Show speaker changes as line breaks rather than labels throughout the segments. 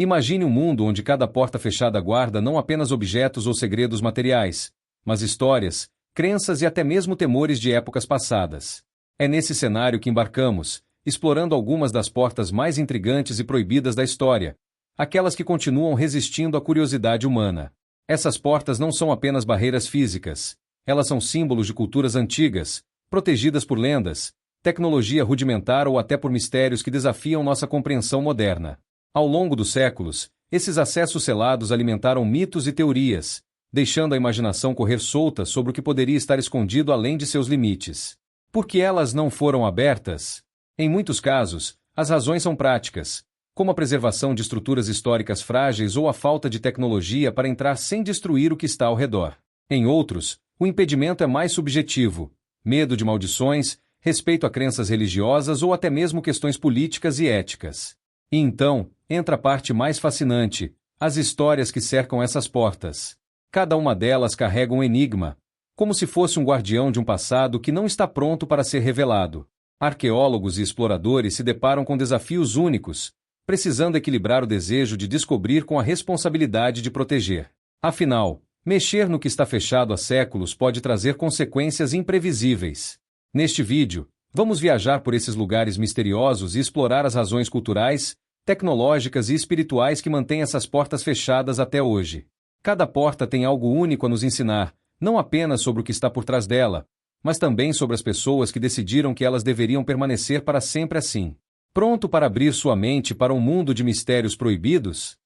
Imagine um mundo onde cada porta fechada guarda não apenas objetos ou segredos materiais, mas histórias, crenças e até mesmo temores de épocas passadas. É nesse cenário que embarcamos, explorando algumas das portas mais intrigantes e proibidas da história, aquelas que continuam resistindo à curiosidade humana. Essas portas não são apenas barreiras físicas, elas são símbolos de culturas antigas, protegidas por lendas, tecnologia rudimentar ou até por mistérios que desafiam nossa compreensão moderna. Ao longo dos séculos, esses acessos selados alimentaram mitos e teorias, deixando a imaginação correr solta sobre o que poderia estar escondido além de seus limites. Por que elas não foram abertas? Em muitos casos, as razões são práticas, como a preservação de estruturas históricas frágeis ou a falta de tecnologia para entrar sem destruir o que está ao redor. Em outros, o impedimento é mais subjetivo: medo de maldições, respeito a crenças religiosas ou até mesmo questões políticas e éticas. E então, entra a parte mais fascinante: as histórias que cercam essas portas. Cada uma delas carrega um enigma, como se fosse um guardião de um passado que não está pronto para ser revelado. Arqueólogos e exploradores se deparam com desafios únicos, precisando equilibrar o desejo de descobrir com a responsabilidade de proteger. Afinal, mexer no que está fechado há séculos pode trazer consequências imprevisíveis. Neste vídeo, vamos viajar por esses lugares misteriosos e explorar as razões culturais, tecnológicas e espirituais que mantêm essas portas fechadas até hoje. Cada porta tem algo único a nos ensinar, não apenas sobre o que está por trás dela, mas também sobre as pessoas que decidiram que elas deveriam permanecer para sempre assim. Pronto para abrir sua mente para um mundo de mistérios proibidos?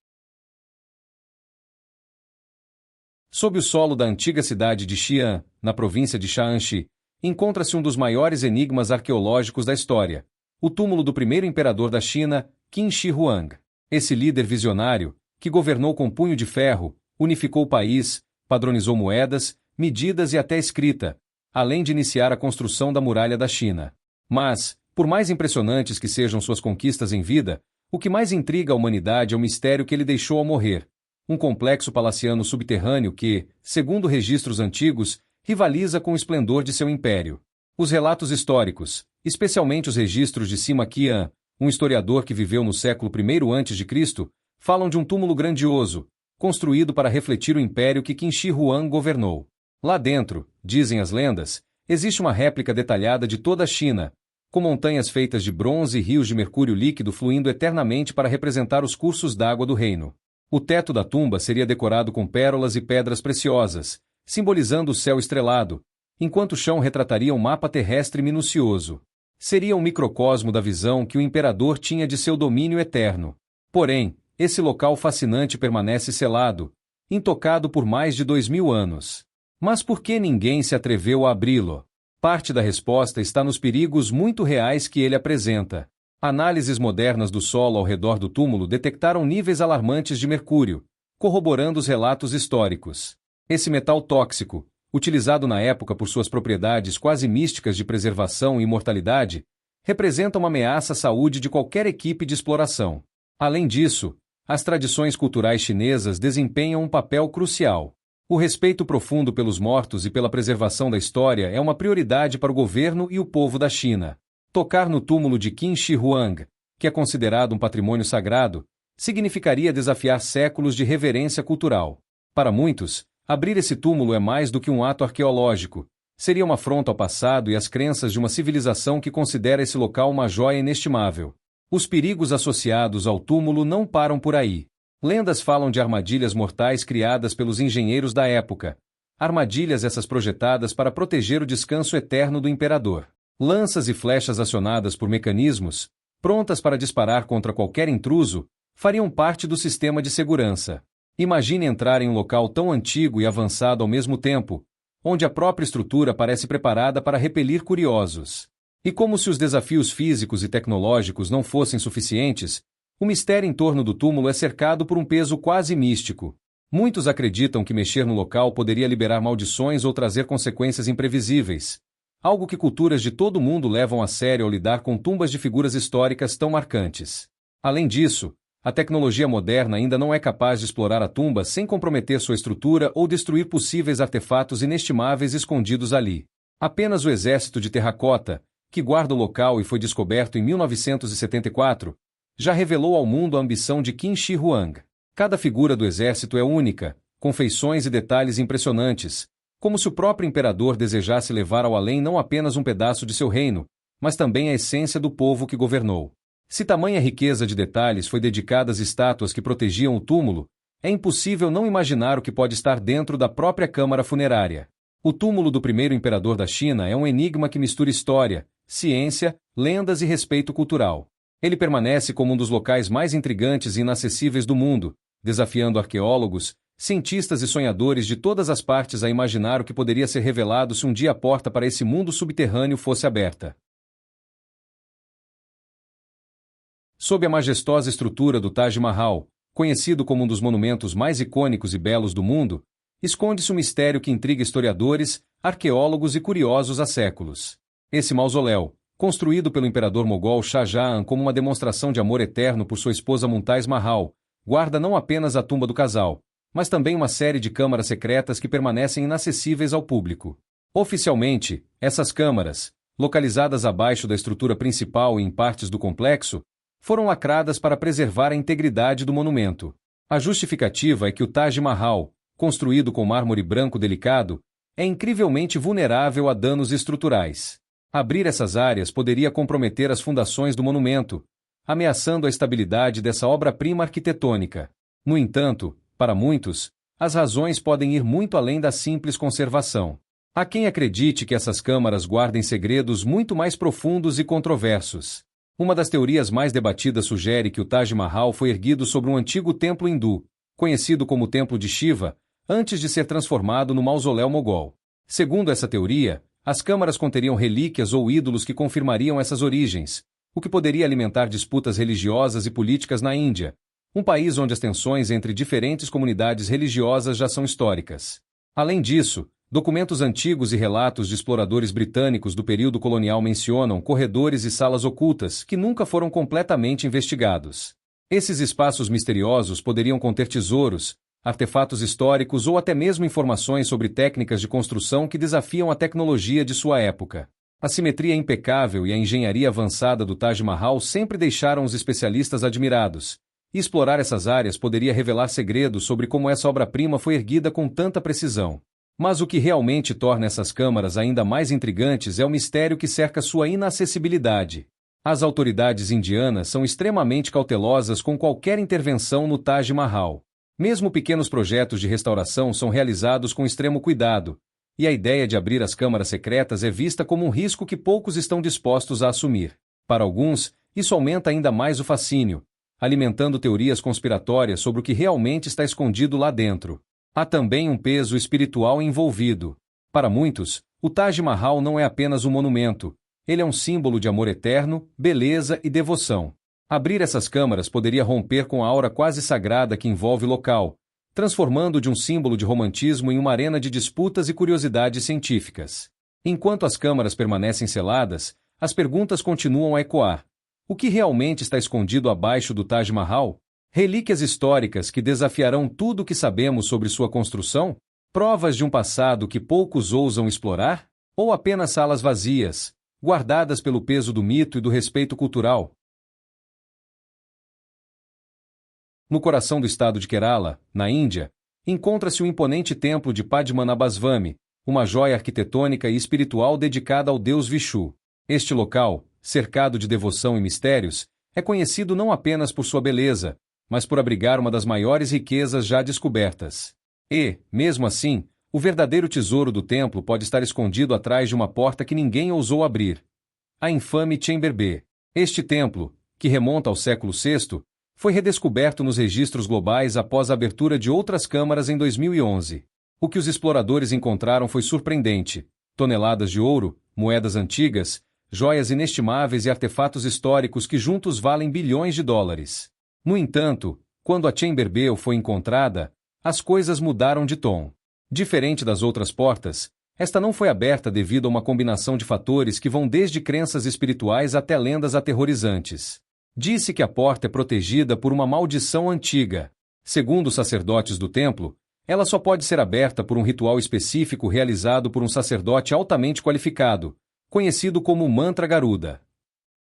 Sob o solo da antiga cidade de Xi'an, na província de Shaanxi, encontra-se um dos maiores enigmas arqueológicos da história: o túmulo do primeiro imperador da China, Qin Shi Huang. Esse líder visionário, que governou com punho de ferro, unificou o país, padronizou moedas, medidas e até escrita, além de iniciar a construção da Muralha da China. Mas, por mais impressionantes que sejam suas conquistas em vida, o que mais intriga a humanidade é o mistério que ele deixou ao morrer: um complexo palaciano subterrâneo que, segundo registros antigos, rivaliza com o esplendor de seu império. Os relatos históricos, especialmente os registros de Sima Qian, um historiador que viveu no século I a.C., falam de um túmulo grandioso, construído para refletir o império que Qin Shi Huang governou. Lá dentro, dizem as lendas, existe uma réplica detalhada de toda a China, com montanhas feitas de bronze e rios de mercúrio líquido fluindo eternamente para representar os cursos d'água do reino. O teto da tumba seria decorado com pérolas e pedras preciosas, simbolizando o céu estrelado, enquanto o chão retrataria um mapa terrestre minucioso. Seria um microcosmo da visão que o imperador tinha de seu domínio eterno. Porém, esse local fascinante permanece selado, intocado por mais de 2000 anos. Mas por que ninguém se atreveu a abri-lo? Parte da resposta está nos perigos muito reais que ele apresenta. Análises modernas do solo ao redor do túmulo detectaram níveis alarmantes de mercúrio, corroborando os relatos históricos. Esse metal tóxico, utilizado na época por suas propriedades quase místicas de preservação e imortalidade, representa uma ameaça à saúde de qualquer equipe de exploração. Além disso, as tradições culturais chinesas desempenham um papel crucial. O respeito profundo pelos mortos e pela preservação da história é uma prioridade para o governo e o povo da China. Tocar no túmulo de Qin Shi Huang, que é considerado um patrimônio sagrado, significaria desafiar séculos de reverência cultural. Para muitos, abrir esse túmulo é mais do que um ato arqueológico. Seria uma afronta ao passado e às crenças de uma civilização que considera esse local uma joia inestimável. Os perigos associados ao túmulo não param por aí. Lendas falam de armadilhas mortais criadas pelos engenheiros da época. Armadilhas essas projetadas para proteger o descanso eterno do imperador. Lanças e flechas acionadas por mecanismos, prontas para disparar contra qualquer intruso, fariam parte do sistema de segurança. Imagine entrar em um local tão antigo e avançado ao mesmo tempo, onde a própria estrutura parece preparada para repelir curiosos. E como se os desafios físicos e tecnológicos não fossem suficientes, o mistério em torno do túmulo é cercado por um peso quase místico. Muitos acreditam que mexer no local poderia liberar maldições ou trazer consequências imprevisíveis, algo que culturas de todo o mundo levam a sério ao lidar com tumbas de figuras históricas tão marcantes. Além disso, a tecnologia moderna ainda não é capaz de explorar a tumba sem comprometer sua estrutura ou destruir possíveis artefatos inestimáveis escondidos ali. Apenas o exército de terracota, que guarda o local e foi descoberto em 1974, já revelou ao mundo a ambição de Qin Shi Huang. Cada figura do exército é única, com feições e detalhes impressionantes, como se o próprio imperador desejasse levar ao além não apenas um pedaço de seu reino, mas também a essência do povo que governou. Se tamanha riqueza de detalhes foi dedicada às estátuas que protegiam o túmulo, é impossível não imaginar o que pode estar dentro da própria câmara funerária. O túmulo do primeiro imperador da China é um enigma que mistura história, ciência, lendas e respeito cultural. Ele permanece como um dos locais mais intrigantes e inacessíveis do mundo, desafiando arqueólogos, cientistas e sonhadores de todas as partes a imaginar o que poderia ser revelado se um dia a porta para esse mundo subterrâneo fosse aberta. Sob a majestosa estrutura do Taj Mahal, conhecido como um dos monumentos mais icônicos e belos do mundo, esconde-se um mistério que intriga historiadores, arqueólogos e curiosos há séculos. Esse mausoléu, construído pelo imperador mogol Shah Jahan como uma demonstração de amor eterno por sua esposa Mumtaz Mahal, guarda não apenas a tumba do casal, mas também uma série de câmaras secretas que permanecem inacessíveis ao público. Oficialmente, essas câmaras, localizadas abaixo da estrutura principal e em partes do complexo, foram lacradas para preservar a integridade do monumento. A justificativa é que o Taj Mahal, construído com mármore branco delicado, é incrivelmente vulnerável a danos estruturais. Abrir essas áreas poderia comprometer as fundações do monumento, ameaçando a estabilidade dessa obra-prima arquitetônica. No entanto, para muitos, as razões podem ir muito além da simples conservação. Há quem acredite que essas câmaras guardem segredos muito mais profundos e controversos. Uma das teorias mais debatidas sugere que o Taj Mahal foi erguido sobre um antigo templo hindu, conhecido como Templo de Shiva, antes de ser transformado no mausoléu mogol. Segundo essa teoria, as câmaras conteriam relíquias ou ídolos que confirmariam essas origens, o que poderia alimentar disputas religiosas e políticas na Índia, um país onde as tensões entre diferentes comunidades religiosas já são históricas. Além disso, documentos antigos e relatos de exploradores britânicos do período colonial mencionam corredores e salas ocultas que nunca foram completamente investigados. Esses espaços misteriosos poderiam conter tesouros, artefatos históricos ou até mesmo informações sobre técnicas de construção que desafiam a tecnologia de sua época. A simetria impecável e a engenharia avançada do Taj Mahal sempre deixaram os especialistas admirados, e explorar essas áreas poderia revelar segredos sobre como essa obra-prima foi erguida com tanta precisão. Mas o que realmente torna essas câmaras ainda mais intrigantes é o mistério que cerca sua inacessibilidade. As autoridades indianas são extremamente cautelosas com qualquer intervenção no Taj Mahal. Mesmo pequenos projetos de restauração são realizados com extremo cuidado, e a ideia de abrir as câmaras secretas é vista como um risco que poucos estão dispostos a assumir. Para alguns, isso aumenta ainda mais o fascínio, alimentando teorias conspiratórias sobre o que realmente está escondido lá dentro. Há também um peso espiritual envolvido. Para muitos, o Taj Mahal não é apenas um monumento, ele é um símbolo de amor eterno, beleza e devoção. Abrir essas câmaras poderia romper com a aura quase sagrada que envolve o local, transformando de um símbolo de romantismo em uma arena de disputas e curiosidades científicas. Enquanto as câmaras permanecem seladas, as perguntas continuam a ecoar. O que realmente está escondido abaixo do Taj Mahal? Relíquias históricas que desafiarão tudo o que sabemos sobre sua construção? Provas de um passado que poucos ousam explorar? Ou apenas salas vazias, guardadas pelo peso do mito e do respeito cultural? No coração do estado de Kerala, na Índia, encontra-se o imponente templo de Padmanabhaswamy, uma joia arquitetônica e espiritual dedicada ao deus Vishu. Este local, cercado de devoção e mistérios, é conhecido não apenas por sua beleza, mas por abrigar uma das maiores riquezas já descobertas. E, mesmo assim, o verdadeiro tesouro do templo pode estar escondido atrás de uma porta que ninguém ousou abrir. A infame Chamber B. Este templo, que remonta ao século VI, foi redescoberto nos registros globais após a abertura de outras câmaras em 2011. O que os exploradores encontraram foi surpreendente: toneladas de ouro, moedas antigas, joias inestimáveis e artefatos históricos que juntos valem bilhões de dólares. No entanto, quando a Chamber B foi encontrada, as coisas mudaram de tom. Diferente das outras portas, esta não foi aberta devido a uma combinação de fatores que vão desde crenças espirituais até lendas aterrorizantes. Disse que a porta é protegida por uma maldição antiga. Segundo os sacerdotes do templo, ela só pode ser aberta por um ritual específico realizado por um sacerdote altamente qualificado, conhecido como Mantra Garuda.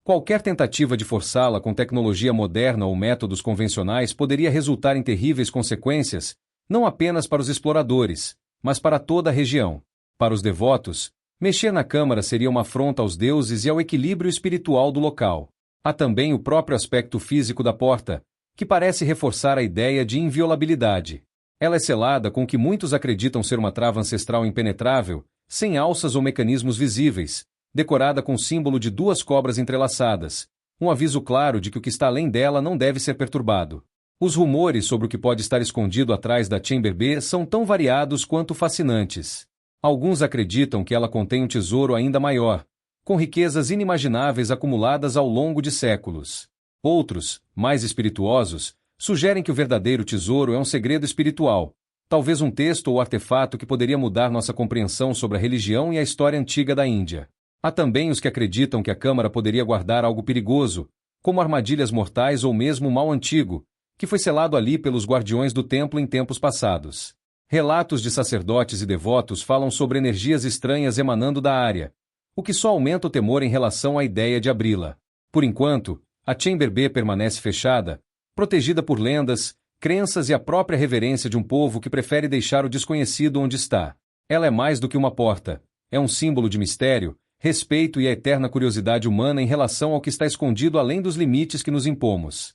Qualquer tentativa de forçá-la com tecnologia moderna ou métodos convencionais poderia resultar em terríveis consequências, não apenas para os exploradores, mas para toda a região. Para os devotos, mexer na câmara seria uma afronta aos deuses e ao equilíbrio espiritual do local. Há também o próprio aspecto físico da porta, que parece reforçar a ideia de inviolabilidade. Ela é selada com o que muitos acreditam ser uma trava ancestral impenetrável, sem alças ou mecanismos visíveis, decorada com o símbolo de duas cobras entrelaçadas, um aviso claro de que o que está além dela não deve ser perturbado. Os rumores sobre o que pode estar escondido atrás da Chamber B são tão variados quanto fascinantes. Alguns acreditam que ela contém um tesouro ainda maior, com riquezas inimagináveis acumuladas ao longo de séculos. Outros, mais espirituosos, sugerem que o verdadeiro tesouro é um segredo espiritual, talvez um texto ou artefato que poderia mudar nossa compreensão sobre a religião e a história antiga da Índia. Há também os que acreditam que a câmara poderia guardar algo perigoso, como armadilhas mortais ou mesmo um mal antigo, que foi selado ali pelos guardiões do templo em tempos passados. Relatos de sacerdotes e devotos falam sobre energias estranhas emanando da área, o que só aumenta o temor em relação à ideia de abri-la. Por enquanto, a Chamber B permanece fechada, protegida por lendas, crenças e a própria reverência de um povo que prefere deixar o desconhecido onde está. Ela é mais do que uma porta, é um símbolo de mistério, respeito e a eterna curiosidade humana em relação ao que está escondido além dos limites que nos impomos.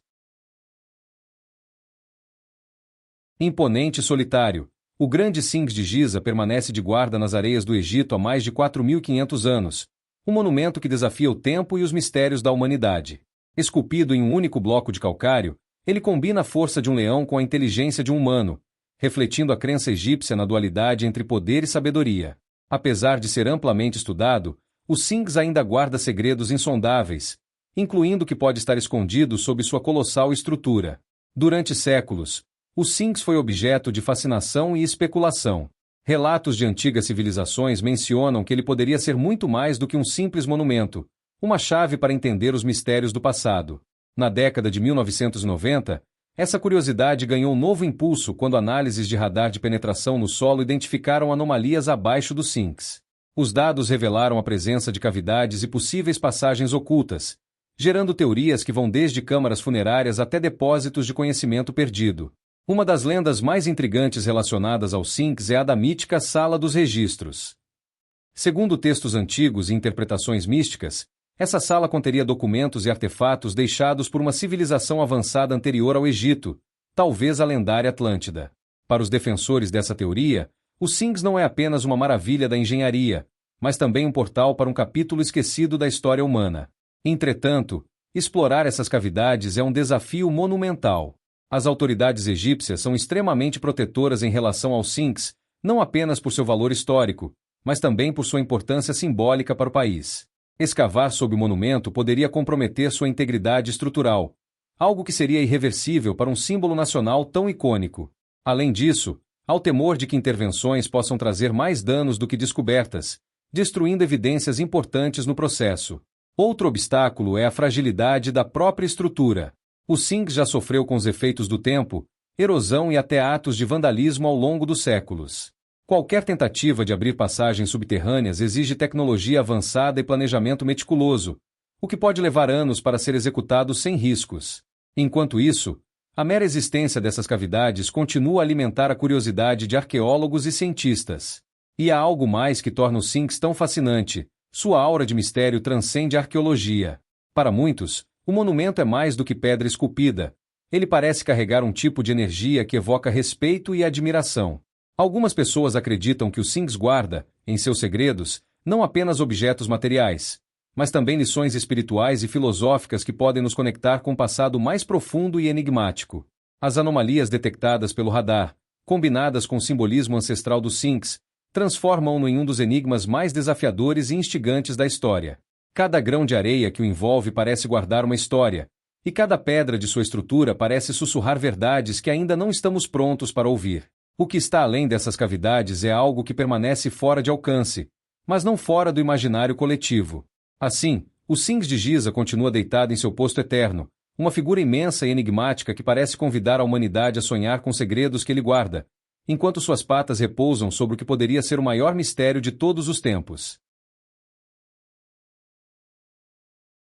Imponente e solitário, o grande Sphinx de Giza permanece de guarda nas areias do Egito há mais de 4.500 anos, um monumento que desafia o tempo e os mistérios da humanidade. Esculpido em um único bloco de calcário, ele combina a força de um leão com a inteligência de um humano, refletindo a crença egípcia na dualidade entre poder e sabedoria. Apesar de ser amplamente estudado, o Sphinx ainda guarda segredos insondáveis, incluindo o que pode estar escondido sob sua colossal estrutura. Durante séculos, o Sphinx foi objeto de fascinação e especulação. Relatos de antigas civilizações mencionam que ele poderia ser muito mais do que um simples monumento, uma chave para entender os mistérios do passado. Na década de 1990, essa curiosidade ganhou um novo impulso quando análises de radar de penetração no solo identificaram anomalias abaixo do Sphinx. Os dados revelaram a presença de cavidades e possíveis passagens ocultas, gerando teorias que vão desde câmaras funerárias até depósitos de conhecimento perdido. Uma das lendas mais intrigantes relacionadas ao Sphinx é a da mítica Sala dos Registros. Segundo textos antigos e interpretações místicas, essa sala conteria documentos e artefatos deixados por uma civilização avançada anterior ao Egito, talvez a lendária Atlântida. Para os defensores dessa teoria, o Sphinx não é apenas uma maravilha da engenharia, mas também um portal para um capítulo esquecido da história humana. Entretanto, explorar essas cavidades é um desafio monumental. As autoridades egípcias são extremamente protetoras em relação ao Sphinx, não apenas por seu valor histórico, mas também por sua importância simbólica para o país. Escavar sob o monumento poderia comprometer sua integridade estrutural, algo que seria irreversível para um símbolo nacional tão icônico. Além disso, há o temor de que intervenções possam trazer mais danos do que descobertas, destruindo evidências importantes no processo. Outro obstáculo é a fragilidade da própria estrutura. O Sphinx já sofreu com os efeitos do tempo, erosão e até atos de vandalismo ao longo dos séculos. Qualquer tentativa de abrir passagens subterrâneas exige tecnologia avançada e planejamento meticuloso, o que pode levar anos para ser executado sem riscos. Enquanto isso, a mera existência dessas cavidades continua a alimentar a curiosidade de arqueólogos e cientistas. E há algo mais que torna o Sphinx tão fascinante: sua aura de mistério transcende a arqueologia. Para muitos, o monumento é mais do que pedra esculpida. Ele parece carregar um tipo de energia que evoca respeito e admiração. Algumas pessoas acreditam que o Sphinx guarda, em seus segredos, não apenas objetos materiais, mas também lições espirituais e filosóficas que podem nos conectar com o passado mais profundo e enigmático. As anomalias detectadas pelo radar, combinadas com o simbolismo ancestral do Sphinx, transformam-no em um dos enigmas mais desafiadores e instigantes da história. Cada grão de areia que o envolve parece guardar uma história, e cada pedra de sua estrutura parece sussurrar verdades que ainda não estamos prontos para ouvir. O que está além dessas cavidades é algo que permanece fora de alcance, mas não fora do imaginário coletivo. Assim, o Sphinx de Giza continua deitado em seu posto eterno, uma figura imensa e enigmática que parece convidar a humanidade a sonhar com segredos que ele guarda, enquanto suas patas repousam sobre o que poderia ser o maior mistério de todos os tempos.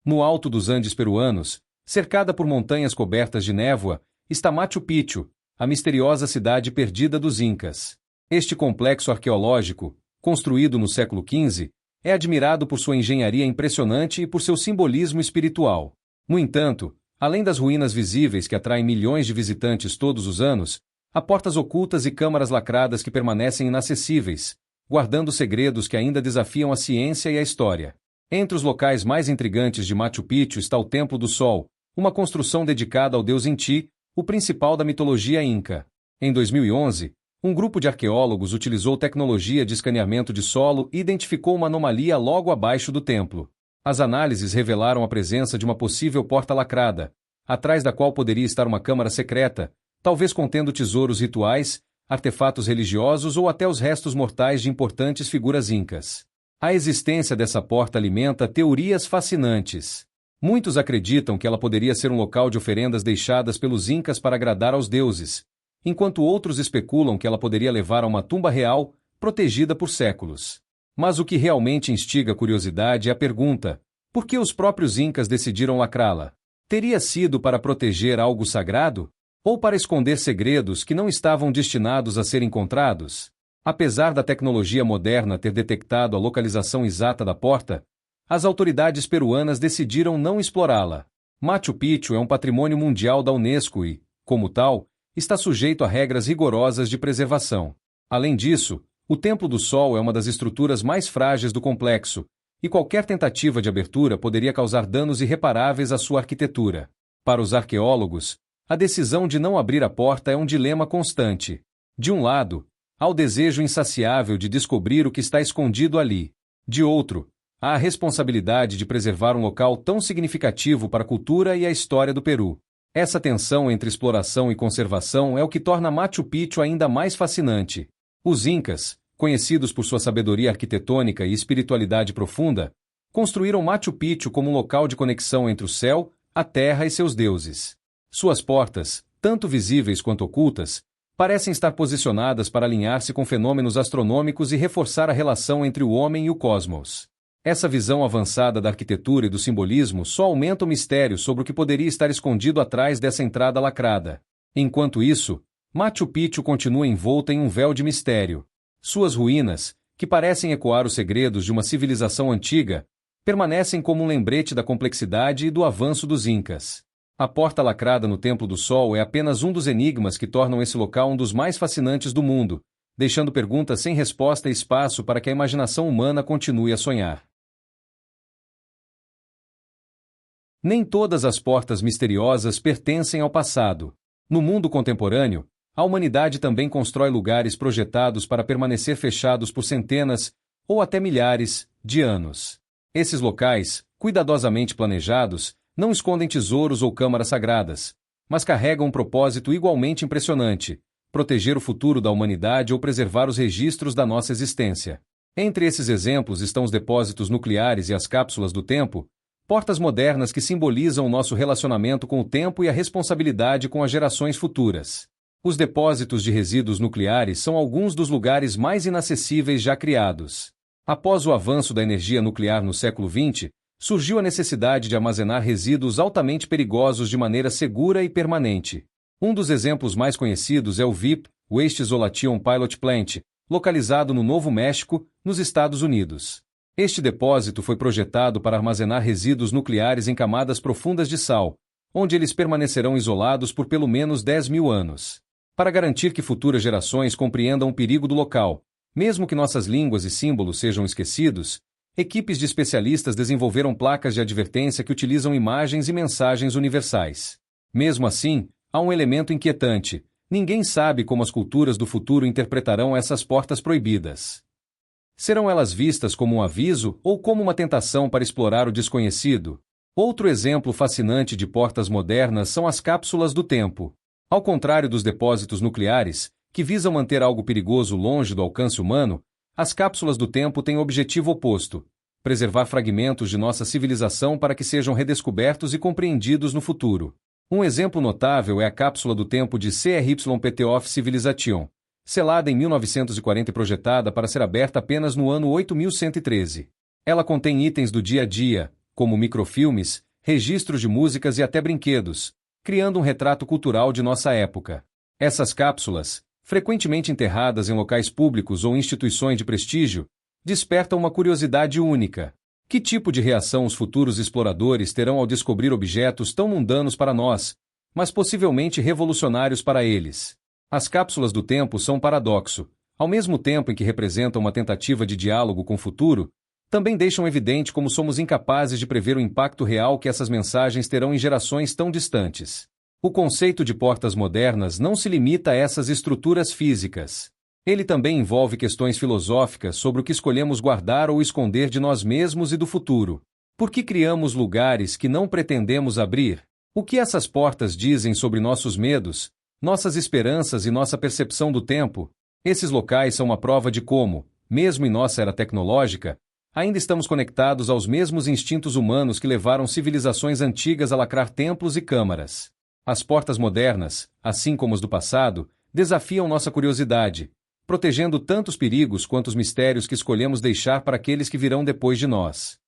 No alto dos Andes peruanos, cercada por montanhas cobertas de névoa, está Machu Picchu, a misteriosa cidade perdida dos Incas. Este complexo arqueológico, construído no século XV, é admirado por sua engenharia impressionante e por seu simbolismo espiritual. No entanto, além das ruínas visíveis que atraem milhões de visitantes todos os anos, há portas ocultas e câmaras lacradas que permanecem inacessíveis, guardando segredos que ainda desafiam a ciência e a história. Entre os locais mais intrigantes de Machu Picchu está o Templo do Sol, uma construção dedicada ao deus Inti, o principal da mitologia inca. Em 2011, um grupo de arqueólogos utilizou tecnologia de escaneamento de solo e identificou uma anomalia logo abaixo do templo. As análises revelaram a presença de uma possível porta lacrada, atrás da qual poderia estar uma câmara secreta, talvez contendo tesouros rituais, artefatos religiosos ou até os restos mortais de importantes figuras incas. A existência dessa porta alimenta teorias fascinantes. Muitos acreditam que ela poderia ser um local de oferendas deixadas pelos incas para agradar aos deuses, enquanto outros especulam que ela poderia levar a uma tumba real, protegida por séculos. Mas o que realmente instiga a curiosidade é a pergunta: por que os próprios incas decidiram lacrá-la? Teria sido para proteger algo sagrado? Ou para esconder segredos que não estavam destinados a ser encontrados? Apesar da tecnologia moderna ter detectado a localização exata da porta, as autoridades peruanas decidiram não explorá-la. Machu Picchu é um patrimônio mundial da Unesco e, como tal, está sujeito a regras rigorosas de preservação. Além disso, o Templo do Sol é uma das estruturas mais frágeis do complexo, e qualquer tentativa de abertura poderia causar danos irreparáveis à sua arquitetura. Para os arqueólogos, a decisão de não abrir a porta é um dilema constante. De um lado, há o desejo insaciável de descobrir o que está escondido ali. De outro, há a responsabilidade de preservar um local tão significativo para a cultura e a história do Peru. Essa tensão entre exploração e conservação é o que torna Machu Picchu ainda mais fascinante. Os Incas, conhecidos por sua sabedoria arquitetônica e espiritualidade profunda, construíram Machu Picchu como um local de conexão entre o céu, a terra e seus deuses. Suas portas, tanto visíveis quanto ocultas, parecem estar posicionadas para alinhar-se com fenômenos astronômicos e reforçar a relação entre o homem e o cosmos. Essa visão avançada da arquitetura e do simbolismo só aumenta o mistério sobre o que poderia estar escondido atrás dessa entrada lacrada. Enquanto isso, Machu Picchu continua envolta em um véu de mistério. Suas ruínas, que parecem ecoar os segredos de uma civilização antiga, permanecem como um lembrete da complexidade e do avanço dos Incas. A porta lacrada no Templo do Sol é apenas um dos enigmas que tornam esse local um dos mais fascinantes do mundo, deixando perguntas sem resposta e espaço para que a imaginação humana continue a sonhar. Nem todas as portas misteriosas pertencem ao passado. No mundo contemporâneo, a humanidade também constrói lugares projetados para permanecer fechados por centenas, ou até milhares, de anos. Esses locais, cuidadosamente planejados, não escondem tesouros ou câmaras sagradas, mas carregam um propósito igualmente impressionante: proteger o futuro da humanidade ou preservar os registros da nossa existência. Entre esses exemplos estão os depósitos nucleares e as cápsulas do tempo, portas modernas que simbolizam o nosso relacionamento com o tempo e a responsabilidade com as gerações futuras. Os depósitos de resíduos nucleares são alguns dos lugares mais inacessíveis já criados. Após o avanço da energia nuclear no século XX, surgiu a necessidade de armazenar resíduos altamente perigosos de maneira segura e permanente. Um dos exemplos mais conhecidos é o VIP, Waste Isolation Pilot Plant, localizado no Novo México, nos Estados Unidos. Este depósito foi projetado para armazenar resíduos nucleares em camadas profundas de sal, onde eles permanecerão isolados por pelo menos 10.000 anos. Para garantir que futuras gerações compreendam o perigo do local, mesmo que nossas línguas e símbolos sejam esquecidos, equipes de especialistas desenvolveram placas de advertência que utilizam imagens e mensagens universais. Mesmo assim, há um elemento inquietante: ninguém sabe como as culturas do futuro interpretarão essas portas proibidas. Serão elas vistas como um aviso ou como uma tentação para explorar o desconhecido? Outro exemplo fascinante de portas modernas são as cápsulas do tempo. Ao contrário dos depósitos nucleares, que visam manter algo perigoso longe do alcance humano, as cápsulas do tempo têm o objetivo oposto: preservar fragmentos de nossa civilização para que sejam redescobertos e compreendidos no futuro. Um exemplo notável é a cápsula do tempo de CRYPT of Civilization, selada em 1940 e projetada para ser aberta apenas no ano 8113. Ela contém itens do dia a dia, como microfilmes, registros de músicas e até brinquedos, criando um retrato cultural de nossa época. Essas cápsulas, frequentemente enterradas em locais públicos ou instituições de prestígio, despertam uma curiosidade única. Que tipo de reação os futuros exploradores terão ao descobrir objetos tão mundanos para nós, mas possivelmente revolucionários para eles? As cápsulas do tempo são um paradoxo. Ao mesmo tempo em que representam uma tentativa de diálogo com o futuro, também deixam evidente como somos incapazes de prever o impacto real que essas mensagens terão em gerações tão distantes. O conceito de portas modernas não se limita a essas estruturas físicas. Ele também envolve questões filosóficas sobre o que escolhemos guardar ou esconder de nós mesmos e do futuro. Por que criamos lugares que não pretendemos abrir? O que essas portas dizem sobre nossos medos, nossas esperanças e nossa percepção do tempo? Esses locais são uma prova de como, mesmo em nossa era tecnológica, ainda estamos conectados aos mesmos instintos humanos que levaram civilizações antigas a lacrar templos e câmaras. As portas modernas, assim como as do passado, desafiam nossa curiosidade, protegendo tanto os perigos quanto os mistérios que escolhemos deixar para aqueles que virão depois de nós.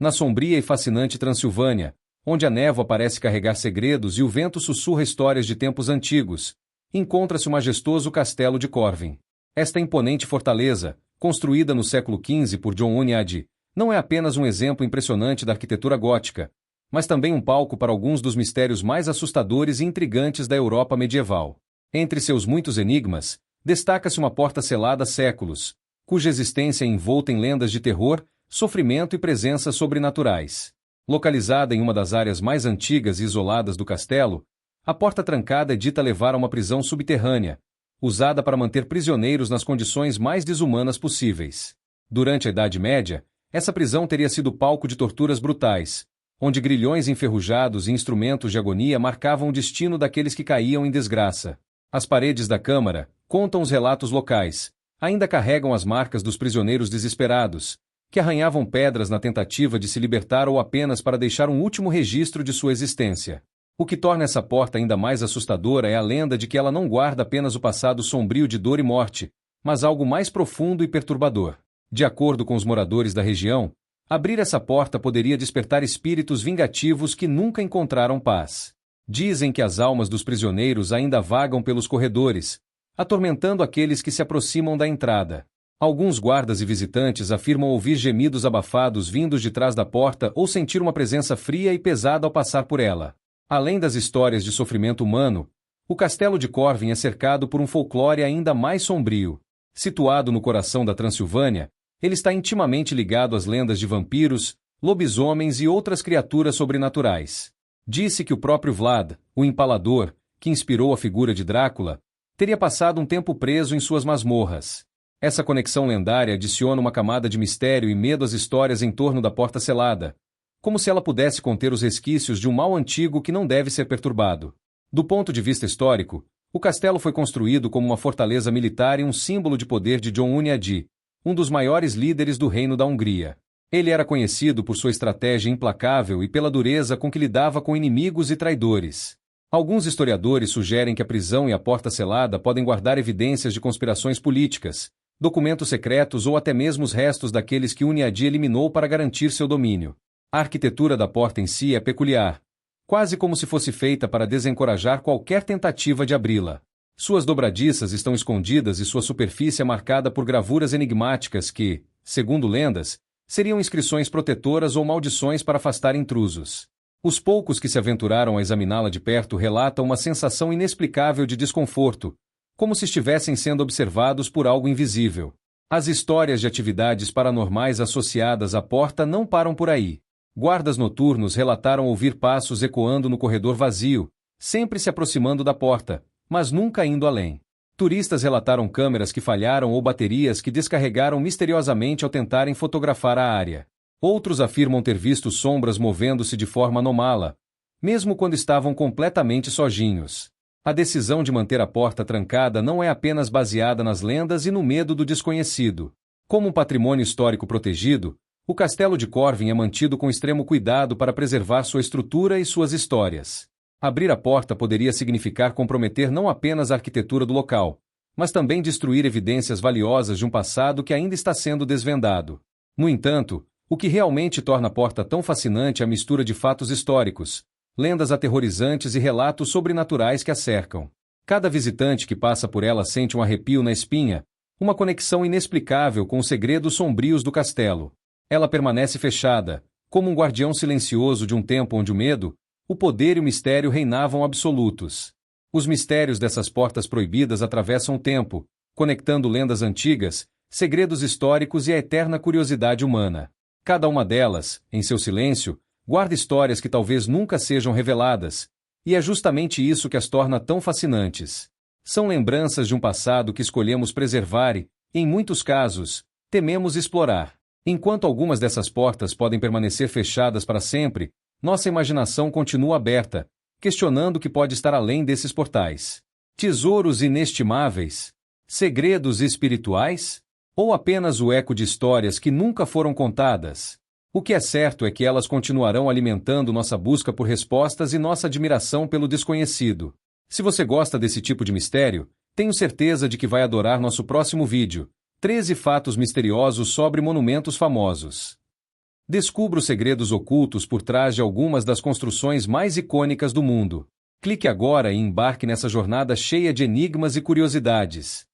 Na sombria e fascinante Transilvânia, onde a névoa parece carregar segredos e o vento sussurra histórias de tempos antigos, encontra-se o majestoso Castelo de Corvin. Esta imponente fortaleza, construída no século XV por John Hunyadi, não é apenas um exemplo impressionante da arquitetura gótica, mas também um palco para alguns dos mistérios mais assustadores e intrigantes da Europa medieval. Entre seus muitos enigmas, destaca-se uma porta selada há séculos, cuja existência é envolta em lendas de terror, sofrimento e presenças sobrenaturais. Localizada em uma das áreas mais antigas e isoladas do castelo, a porta trancada é dita levar a uma prisão subterrânea, usada para manter prisioneiros nas condições mais desumanas possíveis. Durante a Idade Média, essa prisão teria sido palco de torturas brutais, onde grilhões enferrujados e instrumentos de agonia marcavam o destino daqueles que caíam em desgraça. As paredes da câmara, contam os relatos locais, ainda carregam as marcas dos prisioneiros desesperados, que arranhavam pedras na tentativa de se libertar ou apenas para deixar um último registro de sua existência. O que torna essa porta ainda mais assustadora é a lenda de que ela não guarda apenas o passado sombrio de dor e morte, mas algo mais profundo e perturbador. De acordo com os moradores da região, abrir essa porta poderia despertar espíritos vingativos que nunca encontraram paz. Dizem que as almas dos prisioneiros ainda vagam pelos corredores, atormentando aqueles que se aproximam da entrada. Alguns guardas e visitantes afirmam ouvir gemidos abafados vindos de trás da porta ou sentir uma presença fria e pesada ao passar por ela. Além das histórias de sofrimento humano, o Castelo de Corvin é cercado por um folclore ainda mais sombrio. Situado no coração da Transilvânia, ele está intimamente ligado às lendas de vampiros, lobisomens e outras criaturas sobrenaturais. Disse que o próprio Vlad, o Empalador, que inspirou a figura de Drácula, teria passado um tempo preso em suas masmorras. Essa conexão lendária adiciona uma camada de mistério e medo às histórias em torno da porta selada, como se ela pudesse conter os resquícios de um mal antigo que não deve ser perturbado. Do ponto de vista histórico, o castelo foi construído como uma fortaleza militar e um símbolo de poder de John Hunyadi, um dos maiores líderes do Reino da Hungria. Ele era conhecido por sua estratégia implacável e pela dureza com que lidava com inimigos e traidores. Alguns historiadores sugerem que a prisão e a porta selada podem guardar evidências de conspirações políticas, documentos secretos ou até mesmo os restos daqueles que Hunyadi eliminou para garantir seu domínio. A arquitetura da porta em si é peculiar, quase como se fosse feita para desencorajar qualquer tentativa de abri-la. Suas dobradiças estão escondidas e sua superfície é marcada por gravuras enigmáticas que, segundo lendas, seriam inscrições protetoras ou maldições para afastar intrusos. Os poucos que se aventuraram a examiná-la de perto relatam uma sensação inexplicável de desconforto, como se estivessem sendo observados por algo invisível. As histórias de atividades paranormais associadas à porta não param por aí. Guardas noturnos relataram ouvir passos ecoando no corredor vazio, sempre se aproximando da porta, mas nunca indo além. Turistas relataram câmeras que falharam ou baterias que descarregaram misteriosamente ao tentarem fotografar a área. Outros afirmam ter visto sombras movendo-se de forma anômala, mesmo quando estavam completamente sozinhos. A decisão de manter a porta trancada não é apenas baseada nas lendas e no medo do desconhecido. Como um patrimônio histórico protegido, o Castelo de Corvin é mantido com extremo cuidado para preservar sua estrutura e suas histórias. Abrir a porta poderia significar comprometer não apenas a arquitetura do local, mas também destruir evidências valiosas de um passado que ainda está sendo desvendado. No entanto, o que realmente torna a porta tão fascinante é a mistura de fatos históricos, lendas aterrorizantes e relatos sobrenaturais que a cercam. Cada visitante que passa por ela sente um arrepio na espinha, uma conexão inexplicável com os segredos sombrios do castelo. Ela permanece fechada, como um guardião silencioso de um tempo onde o medo, o poder e o mistério reinavam absolutos. Os mistérios dessas portas proibidas atravessam o tempo, conectando lendas antigas, segredos históricos e a eterna curiosidade humana. Cada uma delas, em seu silêncio, guarda histórias que talvez nunca sejam reveladas, e é justamente isso que as torna tão fascinantes. São lembranças de um passado que escolhemos preservar e, em muitos casos, tememos explorar. Enquanto algumas dessas portas podem permanecer fechadas para sempre, nossa imaginação continua aberta, questionando o que pode estar além desses portais. Tesouros inestimáveis? Segredos espirituais? Ou apenas o eco de histórias que nunca foram contadas? O que é certo é que elas continuarão alimentando nossa busca por respostas e nossa admiração pelo desconhecido. Se você gosta desse tipo de mistério, tenho certeza de que vai adorar nosso próximo vídeo, 13 fatos misteriosos sobre monumentos famosos. Descubra os segredos ocultos por trás de algumas das construções mais icônicas do mundo. Clique agora e embarque nessa jornada cheia de enigmas e curiosidades.